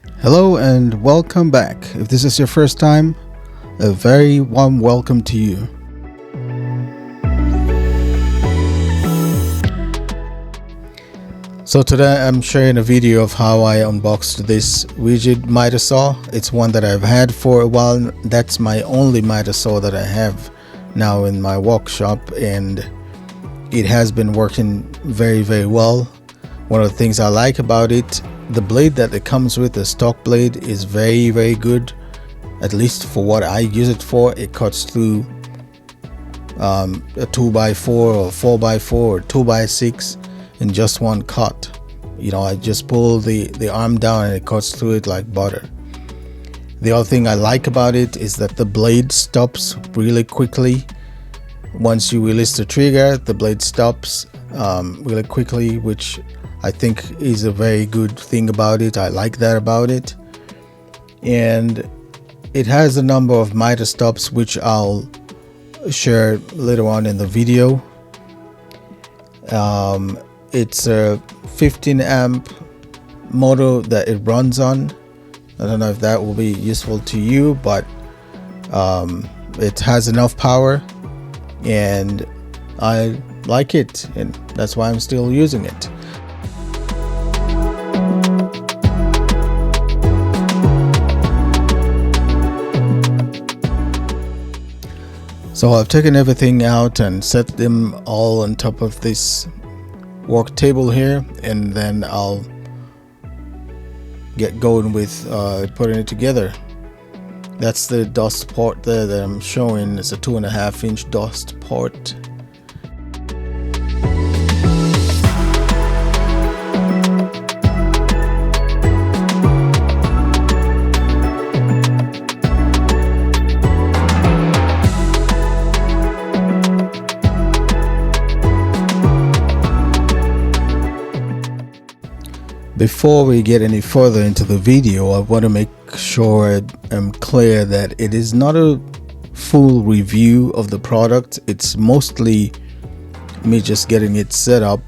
Hello and welcome back. If this is your first time, a very warm welcome to you. So today I'm sharing a video of how I unboxed this Ridgid miter saw. It's one that I've had for a while. That's my only miter saw that I have now in my workshop, and it has been working very well. One of the things I like about it, the blade that it comes with, the stock blade, is very good. At least for what I use it for, it cuts through a 2x4 or 4x4 or 2x6 in just one cut. You know, I just pull the arm down and it cuts through it like butter. The other thing I like about it is that the blade stops really quickly. Once you release the trigger, the blade stops really quickly, which I think is a very good thing about it. I like that about it. And it has a number of miter stops, which I'll share later on in the video. It's a 15 amp motor that it runs on. I don't know if that will be useful to you, but it has enough power and I like it, and that's why I'm still using it. So I've taken everything out and set them all on top of this work table here, and then I'll get going with putting it together. That's the dust port there that I'm showing. It's a 2.5 inch dust port. Before we get any further into the video, I want to make sure I'm clear that it is not a full review of the product. It's mostly me just getting it set up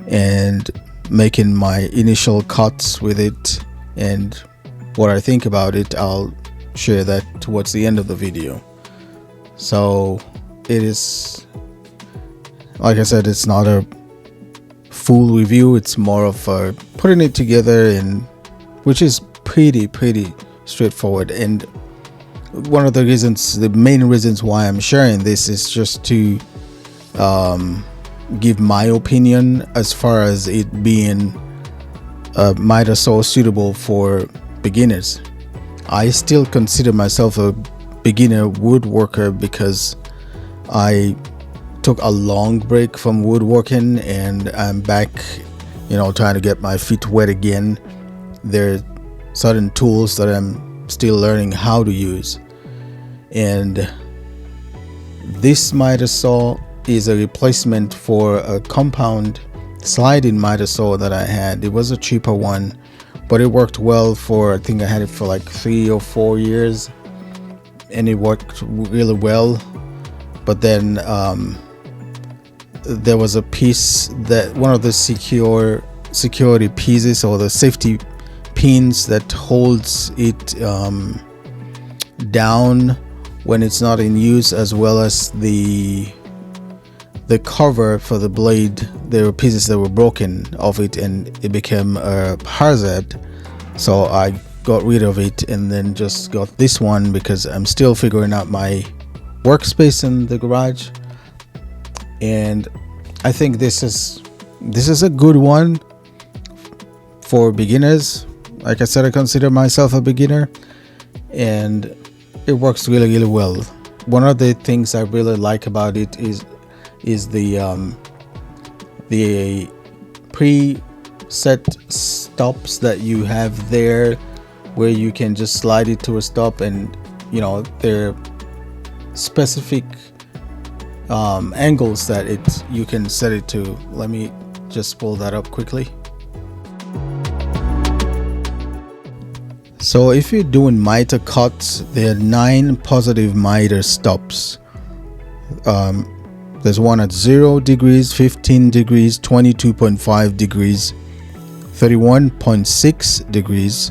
and making my initial cuts with it, and what I think about it, I'll share that towards the end of the video. So it is, like I said, it's not a full review. It's more of putting it together, and which is pretty straightforward. And one of the reasons, the main reasons why I'm sharing this is just to give my opinion as far as it being a miter saw suitable for beginners. I still consider myself a beginner woodworker because I took a long break from woodworking and I'm back, you know, trying to get my feet wet again. There are certain tools that I'm still learning how to use, and this miter saw is a replacement for a compound sliding miter saw that I had. It was a cheaper one, but it worked well for, I think I had it for like 3 or 4 years, and it worked really well. But then there was a piece that one of the security pieces, or the safety pins that holds it down when it's not in use, as well as the cover for the blade. There were pieces that were broken of it and it became a hazard, so I got rid of it and then just got this one because I'm still figuring out my workspace in the garage. And I think this is a good one for beginners. Like I said, I consider myself a beginner, and it works really well. One of the things I really like about it is the preset stops that you have there, where you can just slide it to a stop, and you know, they're specific angles that you can set it to. Let me just pull that up quickly. So if you're doing miter cuts, there are 9 positive miter stops. There's one at 0 degrees, 15 degrees, 22.5 degrees, 31.6 degrees,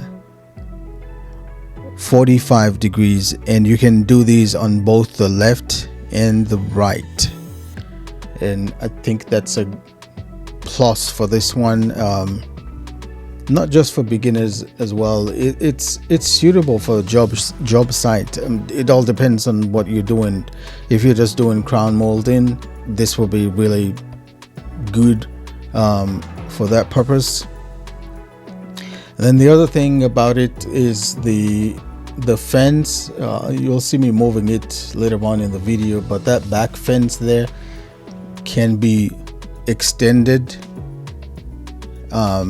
45 degrees, and you can do these on both the left and the right. And I think that's a plus for this one, not just for beginners as well. It's suitable for job site. It all depends on what you're doing. If you're just doing crown molding, this will be really good for that purpose. And then the other thing about it is the fence. You'll see me moving it later on in the video, but that back fence there can be extended,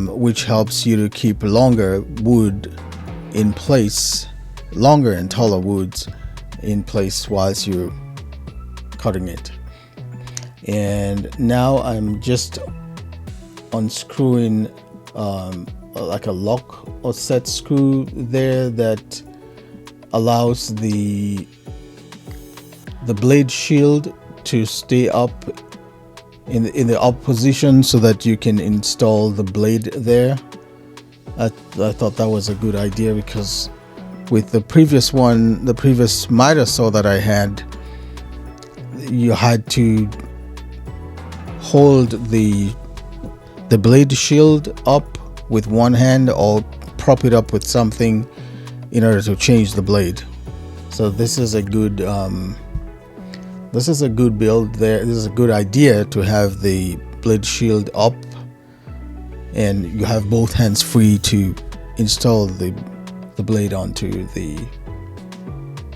which helps you to keep longer wood in place, longer and taller woods in place whilst you're cutting it. And now I'm just unscrewing like a lock or set screw there that allows the blade shield to stay up in the up position so that you can install the blade there. I thought that was a good idea, because with the previous one, the previous miter saw that I had, you had to hold the blade shield up with one hand or prop it up with something in order to change the blade. So this is a good build there. This is a good idea to have the blade shield up, and you have both hands free to install the blade onto the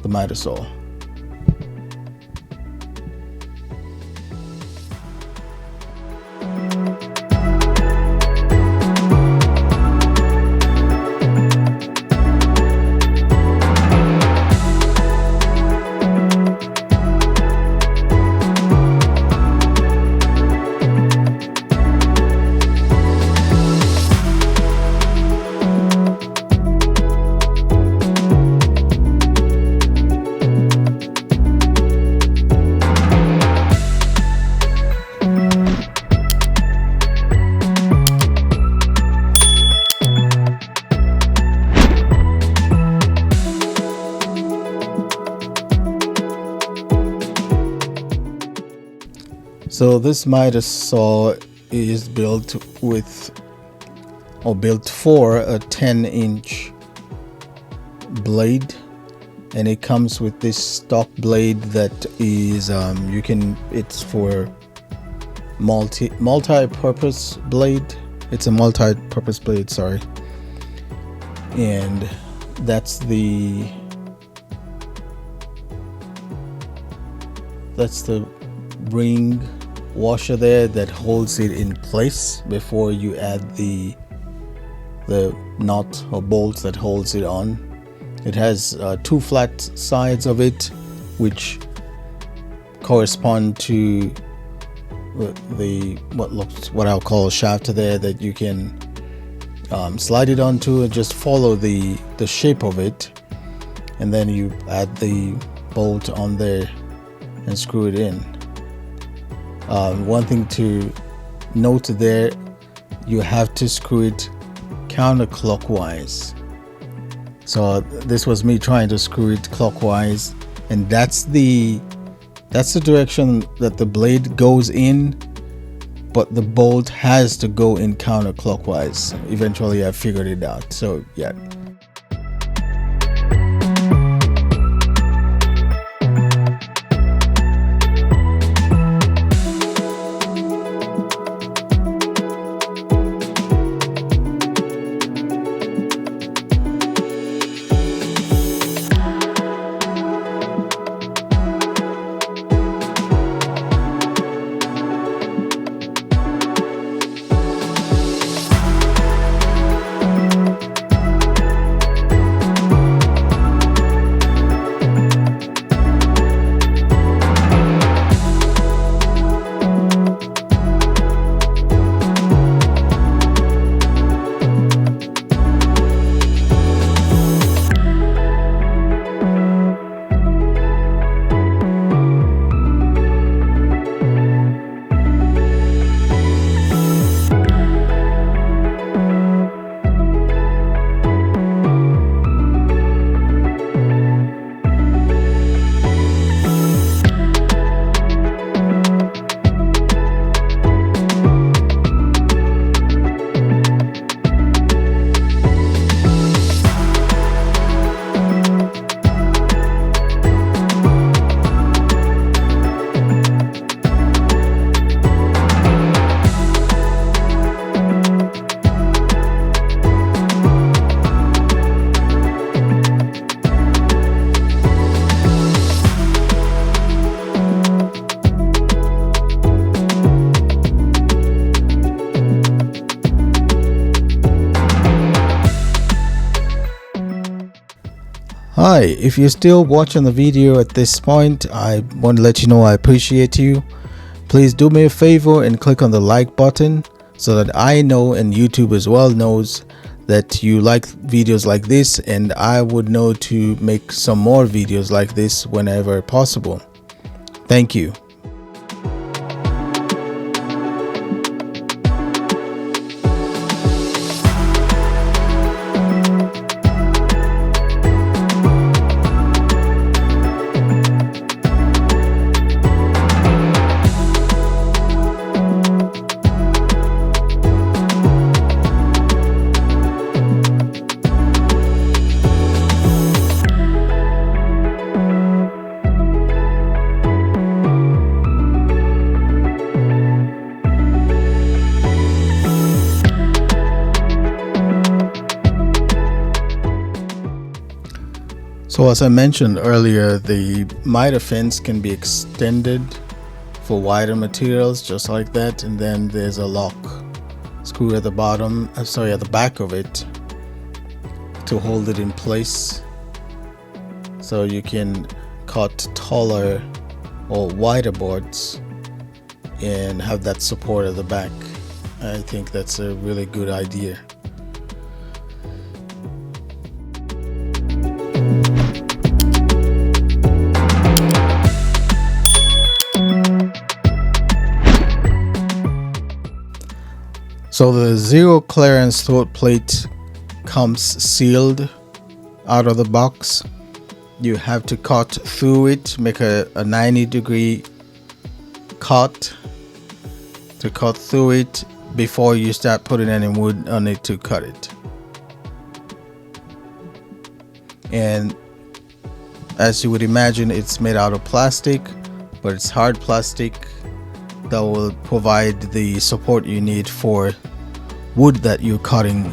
miter saw. So this miter saw is built with, or built for, a 10-inch blade, and it comes with this stock blade that is it's for multi-purpose blade. It's a multi-purpose blade, sorry. And that's the ring washer there that holds it in place before you add the nut or bolts that holds it on. It has two flat sides of it, which correspond to what I'll call a shaft there that you can slide it onto and just follow the shape of it, and then you add the bolt on there and screw it in. One thing to note there, you have to screw it counterclockwise. So this was me trying to screw it clockwise, and that's the direction that the blade goes in, but the bolt has to go in counterclockwise. Eventually I figured it out. So yeah. Hi, if you're still watching the video at this point, I want to let you know I appreciate you. Please do me a favor and click on the like button so that I know and YouTube as well knows that you like videos like this, and I would know to make some more videos like this whenever possible. Thank you. So as I mentioned earlier, the miter fence can be extended for wider materials just like that, and then there's a lock screw at the bottom, at the back of it to hold it in place, so you can cut taller or wider boards and have that support at the back. I think that's a really good idea. So the zero clearance throat plate comes sealed out of the box. You have to cut through it, make a 90-degree cut to cut through it before you start putting any wood on it to cut it. And as you would imagine, it's made out of plastic, but it's hard plastic that will provide the support you need for wood that you're cutting.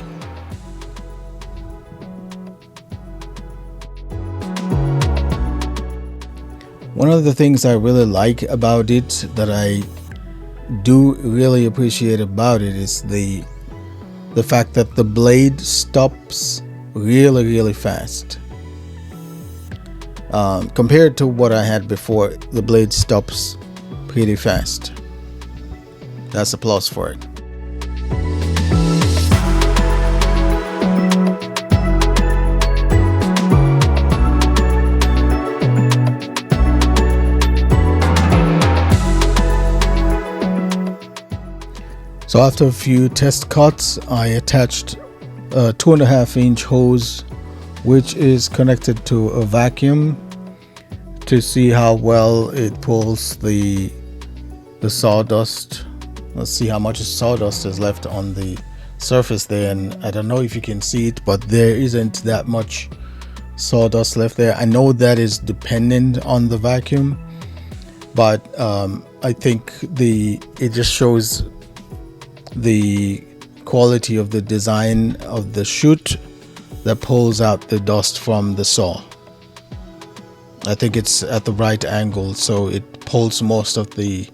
One of the things I really like about it, that I do really appreciate about it, is the fact that the blade stops really fast. Compared to what I had before, the blade stops pretty fast. That's a plus for it. So after a few test cuts, I attached a 2.5-inch hose, which is connected to a vacuum, to see how well it pulls the sawdust. Let's see how much sawdust is left on the surface there, and I don't know if you can see it, but there isn't that much sawdust left there. I know that is dependent on the vacuum, but I think it just shows the quality of the design of the chute that pulls out the dust from the saw. I think it's at the right angle, so it pulls most of the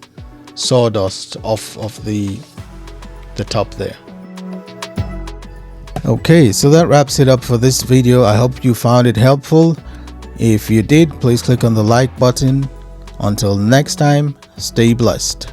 sawdust off of the top there. Okay, so that wraps it up for this video. I hope you found it helpful. If you did, please click on the like button. Until next time, stay blessed.